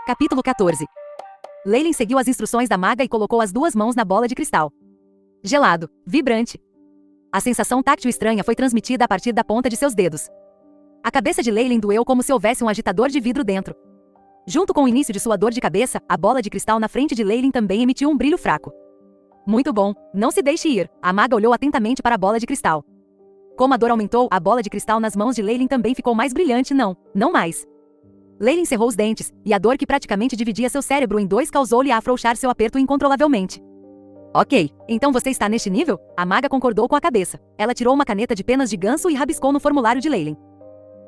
Capítulo 14. Leyline seguiu as instruções da maga e colocou as duas mãos na bola de cristal. Gelado, vibrante. A sensação táctil estranha foi transmitida a partir da ponta de seus dedos. A cabeça de Leyline doeu como se houvesse um agitador de vidro dentro. Junto com o início de sua dor de cabeça, a bola de cristal na frente de Leyline também emitiu um brilho fraco. Muito bom, não se deixe ir. A maga olhou atentamente para a bola de cristal. Como a dor aumentou, a bola de cristal nas mãos de Leyline também ficou mais brilhante. Não mais. Leyline cerrou os dentes, e a dor que praticamente dividia seu cérebro em dois causou-lhe a afrouxar seu aperto incontrolavelmente. Ok, então você está neste nível? A maga concordou com a cabeça. Ela tirou uma caneta de penas de ganso e rabiscou no formulário de Leyline.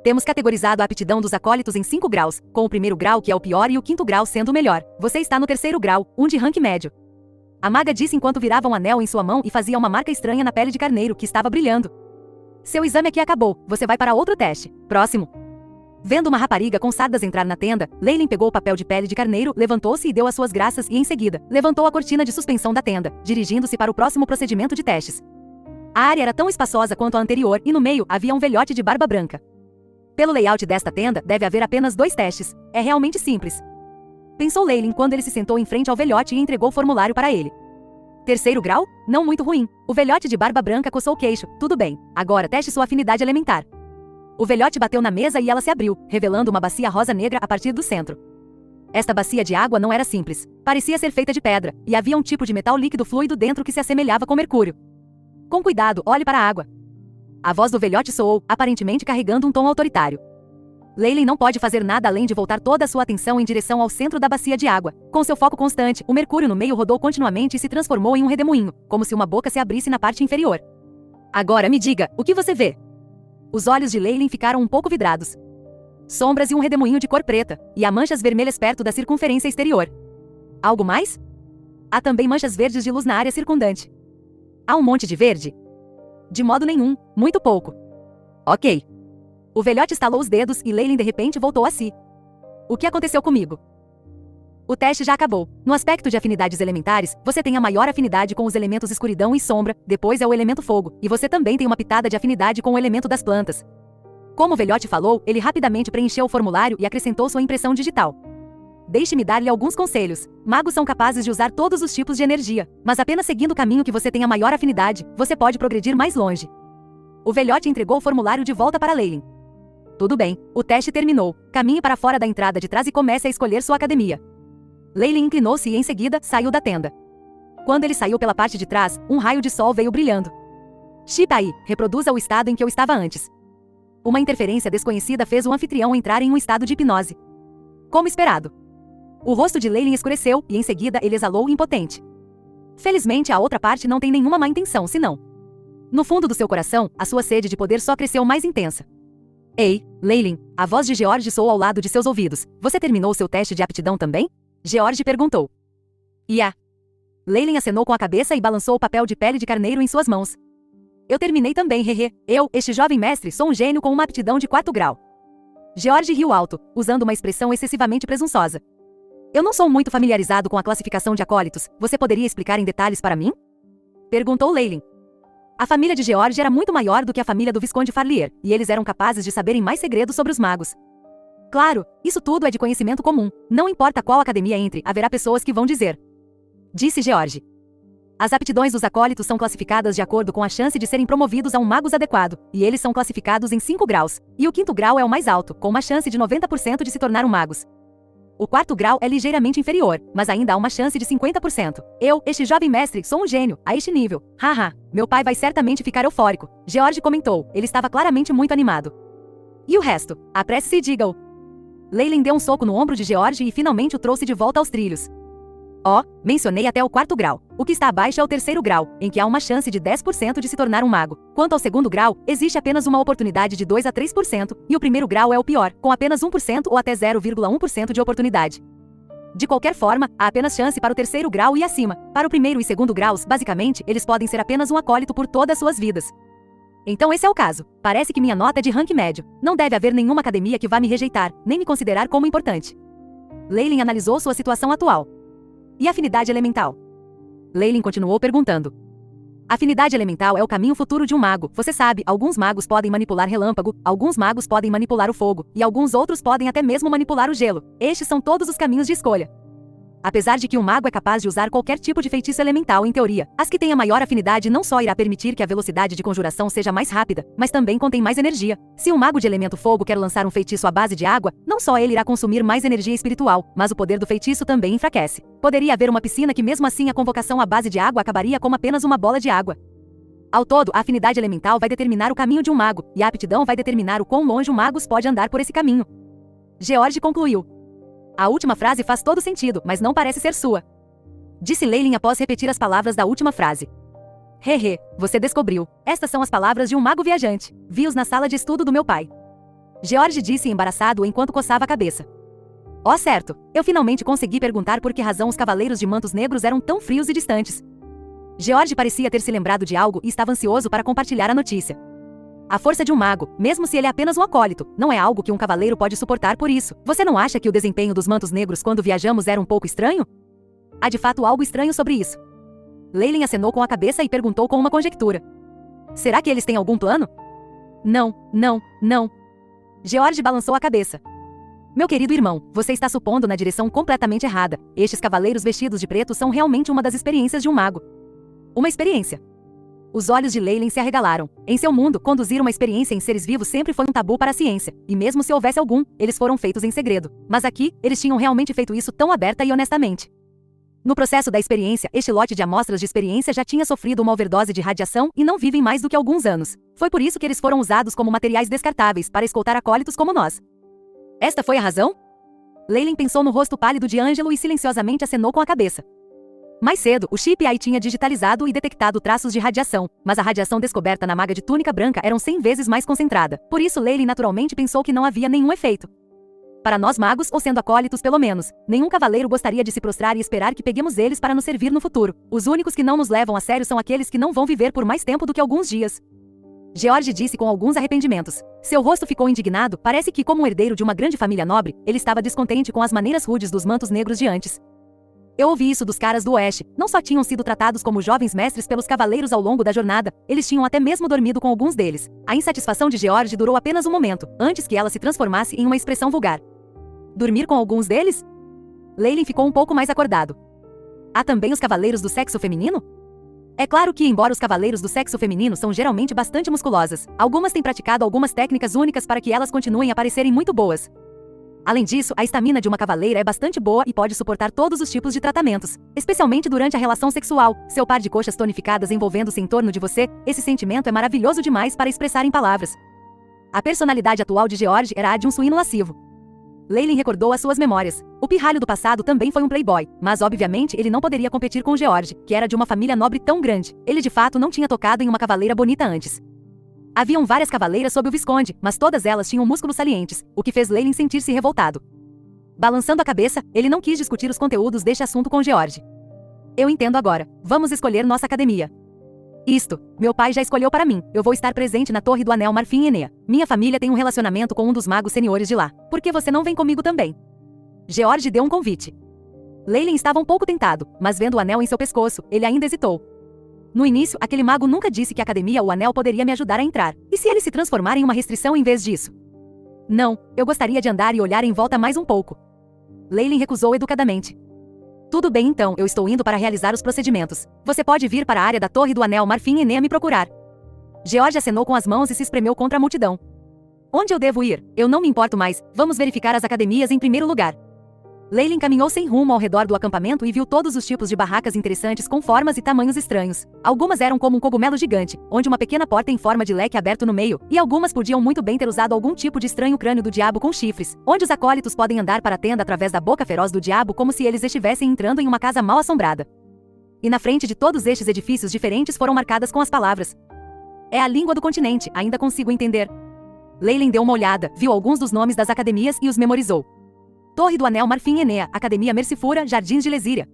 Temos categorizado a aptidão dos acólitos em 5 graus, com o primeiro grau que é o pior e o quinto grau sendo o melhor. Você está no terceiro grau, um de rank médio. A maga disse enquanto virava um anel em sua mão e fazia uma marca estranha na pele de carneiro que estava brilhando. Seu exame aqui acabou, você vai para outro teste. Próximo. Vendo uma rapariga com sardas entrar na tenda, Leyline pegou o papel de pele de carneiro, levantou-se e deu as suas graças e, em seguida, levantou a cortina de suspensão da tenda, dirigindo-se para o próximo procedimento de testes. A área era tão espaçosa quanto a anterior e no meio havia um velhote de barba branca. Pelo layout desta tenda, deve haver apenas 2 testes. É realmente simples. Pensou Leyline quando ele se sentou em frente ao velhote e entregou o formulário para ele. Terceiro grau? Não muito ruim. O velhote de barba branca coçou o queixo. Tudo bem. Agora teste sua afinidade elementar. O velhote bateu na mesa e ela se abriu, revelando uma bacia rosa-negra a partir do centro. Esta bacia de água não era simples. Parecia ser feita de pedra, e havia um tipo de metal líquido fluido dentro que se assemelhava com mercúrio. Com cuidado, olhe para a água. A voz do velhote soou, aparentemente carregando um tom autoritário. Leyline não pode fazer nada além de voltar toda a sua atenção em direção ao centro da bacia de água. Com seu foco constante, o mercúrio no meio rodou continuamente e se transformou em um redemoinho, como se uma boca se abrisse na parte inferior. Agora me diga, o que você vê? Os olhos de Leyline ficaram um pouco vidrados. Sombras e um redemoinho de cor preta, e há manchas vermelhas perto da circunferência exterior. Algo mais? Há também manchas verdes de luz na área circundante. Há um monte de verde? De modo nenhum, muito pouco. Ok. O velhote estalou os dedos e Leyline de repente voltou a si. O que aconteceu comigo? O teste já acabou. No aspecto de afinidades elementares, você tem a maior afinidade com os elementos escuridão e sombra, depois é o elemento fogo, e você também tem uma pitada de afinidade com o elemento das plantas. Como o velhote falou, ele rapidamente preencheu o formulário e acrescentou sua impressão digital. Deixe-me dar-lhe alguns conselhos. Magos são capazes de usar todos os tipos de energia, mas apenas seguindo o caminho que você tem a maior afinidade, você pode progredir mais longe. O velhote entregou o formulário de volta para Leyline. Tudo bem, o teste terminou. Caminhe para fora da entrada de trás e comece a escolher sua academia. Leyline inclinou-se e, em seguida, saiu da tenda. Quando ele saiu pela parte de trás, um raio de sol veio brilhando. Shipai, reproduza o estado em que eu estava antes. Uma interferência desconhecida fez o anfitrião entrar em um estado de hipnose. Como esperado. O rosto de Leyline escureceu e, em seguida, ele exalou impotente. Felizmente, a outra parte não tem nenhuma má intenção, senão. No fundo do seu coração, a sua sede de poder só cresceu mais intensa. Ei, Leyline, a voz de George soou ao lado de seus ouvidos. Você terminou seu teste de aptidão também? George perguntou. Leyline acenou com a cabeça e balançou o papel de pele de carneiro em suas mãos. Eu terminei também, hehe. Eu, este jovem mestre, sou um gênio com uma aptidão de 4 grau. George riu alto, usando uma expressão excessivamente presunçosa. Eu não sou muito familiarizado com a classificação de acólitos. Você poderia explicar em detalhes para mim? Perguntou Leyline. A família de George era muito maior do que a família do Visconde Farlier, e eles eram capazes de saberem mais segredos sobre os magos. Claro, isso tudo é de conhecimento comum. Não importa qual academia entre, haverá pessoas que vão dizer. Disse George. As aptidões dos acólitos são classificadas de acordo com a chance de serem promovidos a um magus adequado, e eles são classificados em 5 graus, e o 5º grau é o mais alto, com uma chance de 90% de se tornar um magus. O 4º grau é ligeiramente inferior, mas ainda há uma chance de 50%. Eu, este jovem mestre, sou um gênio, a este nível. Haha, meu pai vai certamente ficar eufórico. George comentou, ele estava claramente muito animado. E o resto? Apresse-se e diga-o. Leyline deu um soco no ombro de George e finalmente o trouxe de volta aos trilhos. Mencionei até o 4º grau. O que está abaixo é o 3º grau, em que há uma chance de 10% de se tornar um mago. Quanto ao 2º grau, existe apenas uma oportunidade de 2 a 3%, e o 1º grau é o pior, com apenas 1% ou até 0,1% de oportunidade. De qualquer forma, há apenas chance para o 3º grau e acima. Para o 1º e 2º graus, basicamente, eles podem ser apenas um acólito por todas as suas vidas. Então esse é o caso. Parece que minha nota é de rank médio. Não deve haver nenhuma academia que vá me rejeitar, nem me considerar como importante. Leyline analisou sua situação atual. E afinidade elemental? Leyline continuou perguntando. Afinidade elemental é o caminho futuro de um mago. Você sabe, alguns magos podem manipular relâmpago, alguns magos podem manipular o fogo, e alguns outros podem até mesmo manipular o gelo. Estes são todos os caminhos de escolha. Apesar de que um mago é capaz de usar qualquer tipo de feitiço elemental em teoria, as que têm a maior afinidade não só irá permitir que a velocidade de conjuração seja mais rápida, mas também contém mais energia. Se um mago de elemento fogo quer lançar um feitiço à base de água, não só ele irá consumir mais energia espiritual, mas o poder do feitiço também enfraquece. Poderia haver uma piscina que mesmo assim a convocação à base de água acabaria como apenas uma bola de água. Ao todo, a afinidade elemental vai determinar o caminho de um mago, e a aptidão vai determinar o quão longe um mago pode andar por esse caminho. George concluiu. A última frase faz todo sentido, mas não parece ser sua. Disse Leylin após repetir as palavras da última frase. Hehe, você descobriu. Estas são as palavras de um mago viajante. Vi-os na sala de estudo do meu pai. George disse embaraçado enquanto coçava a cabeça. Oh, certo. Eu finalmente consegui perguntar por que razão os cavaleiros de mantos negros eram tão frios e distantes. George parecia ter se lembrado de algo e estava ansioso para compartilhar a notícia. A força de um mago, mesmo se ele é apenas um acólito, não é algo que um cavaleiro pode suportar por isso. Você não acha que o desempenho dos mantos negros quando viajamos era um pouco estranho? Há de fato algo estranho sobre isso. Leylin acenou com a cabeça e perguntou com uma conjectura. Será que eles têm algum plano? Não. George balançou a cabeça. Meu querido irmão, você está supondo na direção completamente errada. Estes cavaleiros vestidos de preto são realmente uma das experiências de um mago. Uma experiência. Os olhos de Leylin se arregalaram. Em seu mundo, conduzir uma experiência em seres vivos sempre foi um tabu para a ciência, e mesmo se houvesse algum, eles foram feitos em segredo. Mas aqui, eles tinham realmente feito isso tão aberta e honestamente. No processo da experiência, este lote de amostras de experiência já tinha sofrido uma overdose de radiação e não vivem mais do que alguns anos. Foi por isso que eles foram usados como materiais descartáveis para escoltar acólitos como nós. Esta foi a razão? Leylin pensou no rosto pálido de Ângelo e silenciosamente acenou com a cabeça. Mais cedo, o chip AI tinha digitalizado e detectado traços de radiação, mas a radiação descoberta na maga de túnica branca era 100 vezes mais concentrada. Por isso Leylin naturalmente pensou que não havia nenhum efeito. Para nós magos, ou sendo acólitos pelo menos, nenhum cavaleiro gostaria de se prostrar e esperar que peguemos eles para nos servir no futuro. Os únicos que não nos levam a sério são aqueles que não vão viver por mais tempo do que alguns dias. George disse com alguns arrependimentos. Seu rosto ficou indignado, parece que como um herdeiro de uma grande família nobre, ele estava descontente com as maneiras rudes dos mantos negros de antes. Eu ouvi isso dos caras do Oeste. Não só tinham sido tratados como jovens mestres pelos cavaleiros ao longo da jornada, eles tinham até mesmo dormido com alguns deles. A insatisfação de George durou apenas um momento, antes que ela se transformasse em uma expressão vulgar. Dormir com alguns deles? Leylin ficou um pouco mais acordado. Há também os cavaleiros do sexo feminino? É claro que, embora os cavaleiros do sexo feminino são geralmente bastante musculosas, algumas têm praticado algumas técnicas únicas para que elas continuem a parecerem muito boas. Além disso, a estamina de uma cavaleira é bastante boa e pode suportar todos os tipos de tratamentos, especialmente durante a relação sexual. Seu par de coxas tonificadas envolvendo-se em torno de você, esse sentimento é maravilhoso demais para expressar em palavras. A personalidade atual de George era a de um suíno lascivo. Leylin recordou as suas memórias. O pirralho do passado também foi um playboy, mas obviamente ele não poderia competir com George, que era de uma família nobre tão grande. Ele de fato não tinha tocado em uma cavaleira bonita antes. Haviam várias cavaleiras sob o Visconde, mas todas elas tinham músculos salientes, o que fez Leylin sentir-se revoltado. Balançando a cabeça, ele não quis discutir os conteúdos deste assunto com George. Eu entendo agora. Vamos escolher nossa academia. Isto, meu pai já escolheu para mim. Eu vou estar presente na Torre do Anel Marfim e Enea. Minha família tem um relacionamento com um dos magos seniores de lá. Por que você não vem comigo também? George deu um convite. Leylin estava um pouco tentado, mas vendo o anel em seu pescoço, ele ainda hesitou. No início, aquele mago nunca disse que a academia ou o anel poderia me ajudar a entrar. E se ele se transformar em uma restrição em vez disso? Não, eu gostaria de andar e olhar em volta mais um pouco. Leylin recusou educadamente. Tudo bem então, eu estou indo para realizar os procedimentos. Você pode vir para a área da Torre do Anel Marfim e Enea me procurar. George acenou com as mãos e se espremeu contra a multidão. Onde eu devo ir? Eu não me importo mais, vamos verificar as academias em primeiro lugar. Leylin caminhou sem rumo ao redor do acampamento e viu todos os tipos de barracas interessantes com formas e tamanhos estranhos. Algumas eram como um cogumelo gigante, onde uma pequena porta em forma de leque aberto no meio, e algumas podiam muito bem ter usado algum tipo de estranho crânio do diabo com chifres, onde os acólitos podem andar para a tenda através da boca feroz do diabo como se eles estivessem entrando em uma casa mal assombrada. E na frente de todos estes edifícios diferentes foram marcadas com as palavras: é a língua do continente, ainda consigo entender. Leylin deu uma olhada, viu alguns dos nomes das academias e os memorizou. Torre do Anel Marfim e Enea, Academia Mercifura, Jardins de Lesíria.